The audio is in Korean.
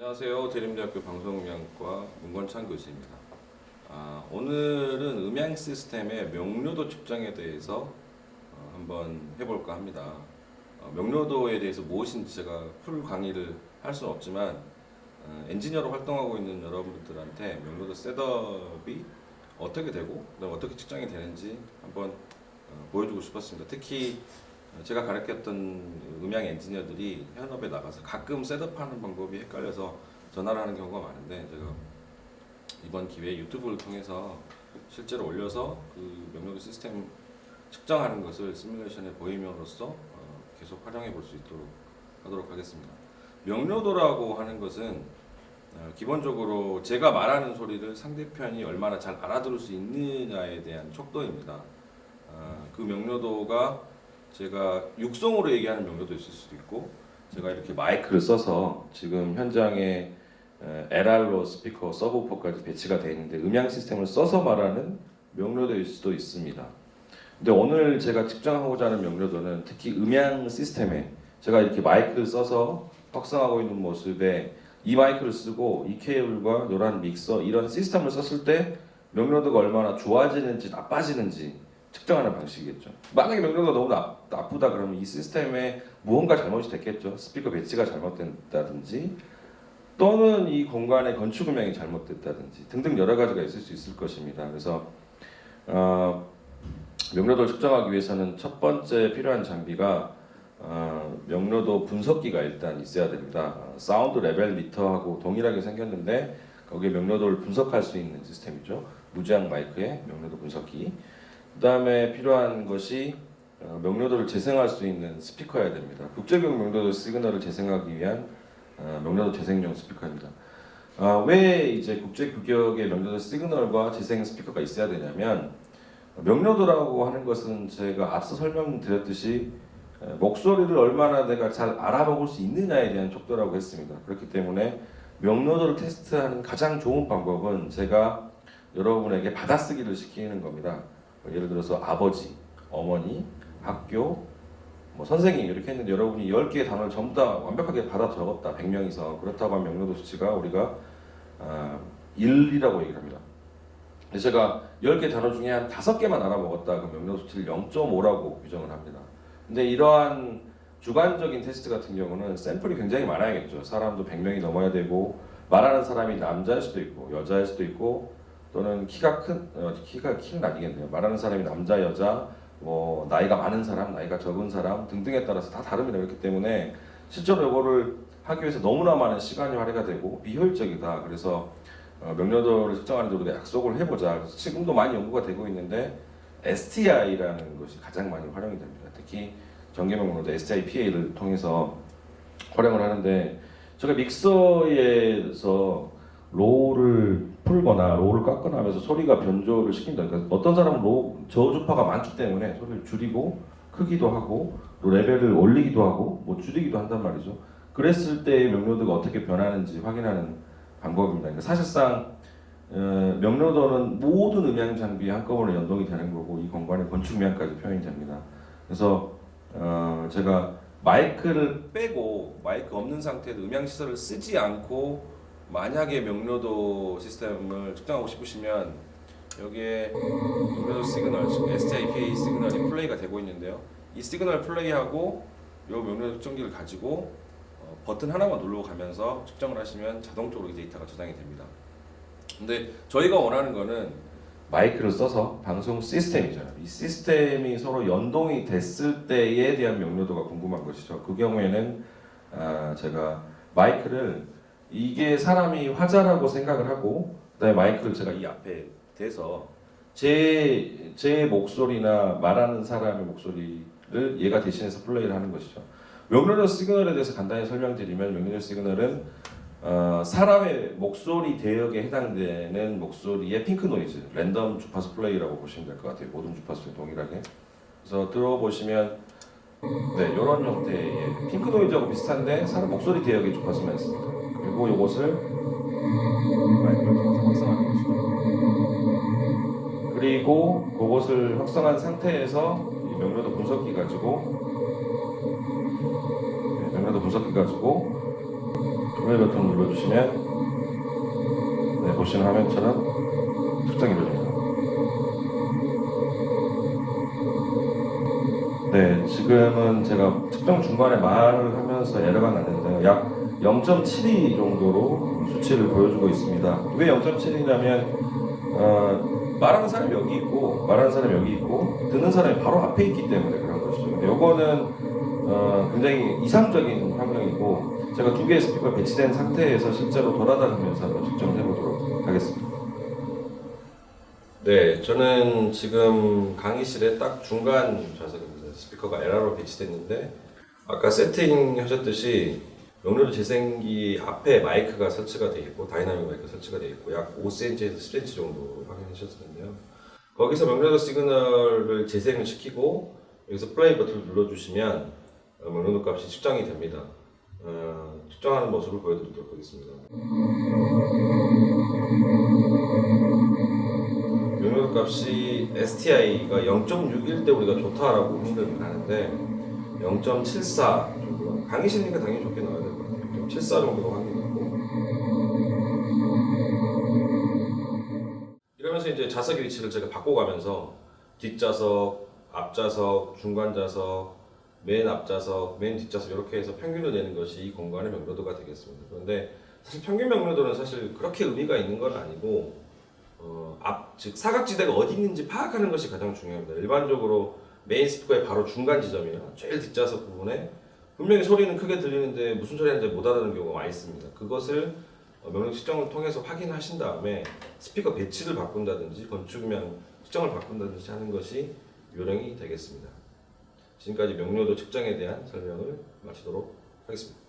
안녕하세요. 대림대학교 방송음향과 문건창 교수입니다. 오늘은 음향 시스템의 명료도 측정에 대해서 한번 해볼까 합니다. 명료도에 대해서 무엇인지 제가 풀 강의를 할 수는 없지만 엔지니어로 활동하고 있는 여러분들한테 명료도 셋업이 어떻게 되고 그다음에 어떻게 측정이 되는지 한번 보여주고 싶었습니다. 특히 제가 가르쳤던 음향 엔지니어들이 현업에 나가서 가끔 셋업하는 방법이 헷갈려서 전화를 하는 경우가 많은데, 제가 이번 기회에 유튜브를 통해서 실제로 올려서 그 명료도 시스템 측정하는 것을 시뮬레이션에 보임으로써 계속 활용해 볼 수 있도록 하도록 하겠습니다. 명료도라고 하는 것은 기본적으로 제가 말하는 소리를 상대편이 얼마나 잘 알아들을 수 있느냐에 대한 척도입니다. 그 명료도가 제가 육성으로 얘기하는 명료도 있을 수도 있고, 제가 이렇게 마이크를 써서 지금 현장에 LR로 스피커, 서브우퍼까지 배치가 되어 있는데 음향 시스템을 써서 말하는 명료도일 수도 있습니다. 근데 오늘 제가 측정하고자 하는 명료도는 특히 음향 시스템에 제가 이렇게 마이크를 써서 확성하고 있는 모습에 이 마이크를 쓰고 이 케이블과 노란 믹서 이런 시스템을 썼을 때 명료도가 얼마나 좋아지는지 나빠지는지 측정하는 방식이겠죠. 만약에 명료도가 너무 나쁘다 그러면 이 시스템에 무언가 잘못이 됐겠죠. 스피커 배치가 잘못됐다든지 또는 이 공간의 건축 음향이 잘못됐다든지 등등 여러 가지가 있을 수 있을 것입니다. 그래서 명료도를 측정하기 위해서는 첫 번째 필요한 장비가 명료도 분석기가 일단 있어야 됩니다. 사운드 레벨 미터하고 동일하게 생겼는데 거기에 명료도를 분석할 수 있는 시스템이죠. 무제한 마이크의 명료도 분석기. 그 다음에 필요한 것이 명료도를 재생할 수 있는 스피커여야 됩니다. 국제적 명료도 시그널을 재생하기 위한 명료도 재생용 스피커입니다. 왜 이제 국제 규격의 명료도 시그널과 재생 스피커가 있어야 되냐면, 명료도라고 하는 것은 제가 앞서 설명드렸듯이 목소리를 얼마나 내가 잘 알아먹을 수 있느냐에 대한 척도라고 했습니다. 그렇기 때문에 명료도를 테스트하는 가장 좋은 방법은 제가 여러분에게 받아쓰기를 시키는 겁니다. 예를 들어서 아버지, 어머니, 학교, 선생님 이렇게 했는데 여러분이 10개의 단어를 전부 다 완벽하게 받아 적었다. 100명이서. 그렇다고 하면 명료도 수치가 우리가 1이라고 얘기를 합니다. 제가 10개 단어 중에 한 5개만 알아먹었다. 그럼 명료도 수치를 0.5라고 규정을 합니다. 근데 이러한 주관적인 테스트 같은 경우는 샘플이 굉장히 많아야겠죠. 사람도 100명이 넘어야 되고, 말하는 사람이 남자일 수도 있고 여자일 수도 있고, 또는 키는 아니겠네요. 말하는 사람이 남자, 여자, 나이가 많은 사람, 나이가 적은 사람 등등에 따라서 다 다릅니다. 그렇기 때문에 실제로 이거를 하기 위해서 너무나 많은 시간이 할애가 되고 비효율적이다. 그래서 명료도를 측정하는 데 우리가 약속을 해보자. 그래서 지금도 많이 연구가 되고 있는데 STI라는 것이 가장 많이 활용이 됩니다. 특히 전개 명료도 STI PA를 통해서 활용을 하는데, 제가 믹서에서 로우를 풀거나 로우를 깎거나 하면서 소리가 변조를 시킨다. 그러니까 어떤 사람은 로우 저주파가 많기 때문에 소리를 줄이고 크기도 하고 또 레벨을 올리기도 하고 줄이기도 한단 말이죠. 그랬을 때 명료도가 어떻게 변하는지 확인하는 방법입니다. 그러니까 사실상 명료도는 모든 음향 장비에 한꺼번에 연동이 되는 거고, 이 공간의 건축 음향까지 표현이 됩니다. 그래서 제가 마이크를 빼고 마이크 없는 상태에도 음향 시설을 쓰지 않고 만약에 명료도 시스템을 측정하고 싶으시면 여기에 명료도 시그널, 즉 STI-PA 시그널이 플레이가 되고 있는데요. 이 시그널 플레이하고 이 명료도 측정기를 가지고 버튼 하나만 누르고 가면서 측정을 하시면 자동적으로 이 데이터가 저장이 됩니다. 근데 저희가 원하는 거는 마이크를 써서 방송 시스템이잖아요. 이 시스템이 서로 연동이 됐을 때에 대한 명료도가 궁금한 것이죠. 그 경우에는 제가 마이크를 이게 사람이 화자라고 생각을 하고, 그다음에 마이크를 제가 이 앞에 대서 제 목소리나 말하는 사람의 목소리를 얘가 대신해서 플레이를 하는 것이죠. 명료도 시그널에 대해서 간단히 설명드리면, 명료도 시그널은 사람의 목소리 대역에 해당되는 목소리의 핑크 노이즈, 랜덤 주파수 플레이라고 보시면 될 것 같아요. 모든 주파수에 동일하게. 그래서 들어보시면 이런 형태의 핑크 노이즈하고 비슷한데 사람 목소리 대역의 주파수만 있습니다. 그리고 이것을 마이크를 통해서 확성하는 것이죠. 그리고 그것을 확성한 상태에서 이 명료도 분석기 가지고 플레이 버튼 눌러주시면 네, 보시는 화면처럼 측정이 이루어집니다. 네, 지금은 제가 측정 중간에 말을 하면서 에러가 났는데요. 약 0.72 정도로 수치를 보여주고 있습니다. 왜 0.7이냐면 말하는 사람이 여기 있고 듣는 사람이 바로 앞에 있기 때문에 그런 것이죠. 근데 요거는 굉장히 이상적인 환경이고 제가 두 개의 스피커가 배치된 상태에서 실제로 돌아다니면서 한번 측정을 해보도록 하겠습니다. 네, 저는 지금 강의실에 딱 중간 좌석입니다. 스피커가 에라로 배치됐는데 아까 세팅하셨듯이 명료도 재생기 앞에 마이크가 설치가 되어 있고 다이나믹 마이크 설치가 되어 있고 약 5cm에서 10cm 정도 확인하셨는데요. 거기서 명료도 시그널을 재생을 시키고 여기서 플레이 버튼을 눌러주시면 명료도 값이 측정이 됩니다. 측정하는 모습을 보여드리도록 하겠습니다. 명료도 값이 STI가 0.61 때 우리가 좋다라고 흔히들 말하는데 0.74 정도, 강의실이니까 당연히 좋게 나와야 될 것 같아요. 0.74 정도가 확인됐고, 이러면서 이제 좌석의 위치를 제가 바꿔가면서 뒷좌석, 앞좌석, 중간좌석, 맨 앞좌석, 맨 뒷좌석 이렇게 해서 평균을 내는 것이 이 공간의 명료도가 되겠습니다. 그런데 사실 평균 명료도는 사실 그렇게 의미가 있는 건 아니고 즉 사각지대가 어디 있는지 파악하는 것이 가장 중요합니다. 일반적으로 메인 스피커의 바로 중간 지점이나 제일 뒷좌석 부분에 분명히 소리는 크게 들리는데 무슨 소리 하는지 못 알아듣는 경우가 많이 있습니다. 그것을 명령 측정을 통해서 확인하신 다음에 스피커 배치를 바꾼다든지 건축명 측정을 바꾼다든지 하는 것이 요령이 되겠습니다. 지금까지 명료도 측정에 대한 설명을 마치도록 하겠습니다.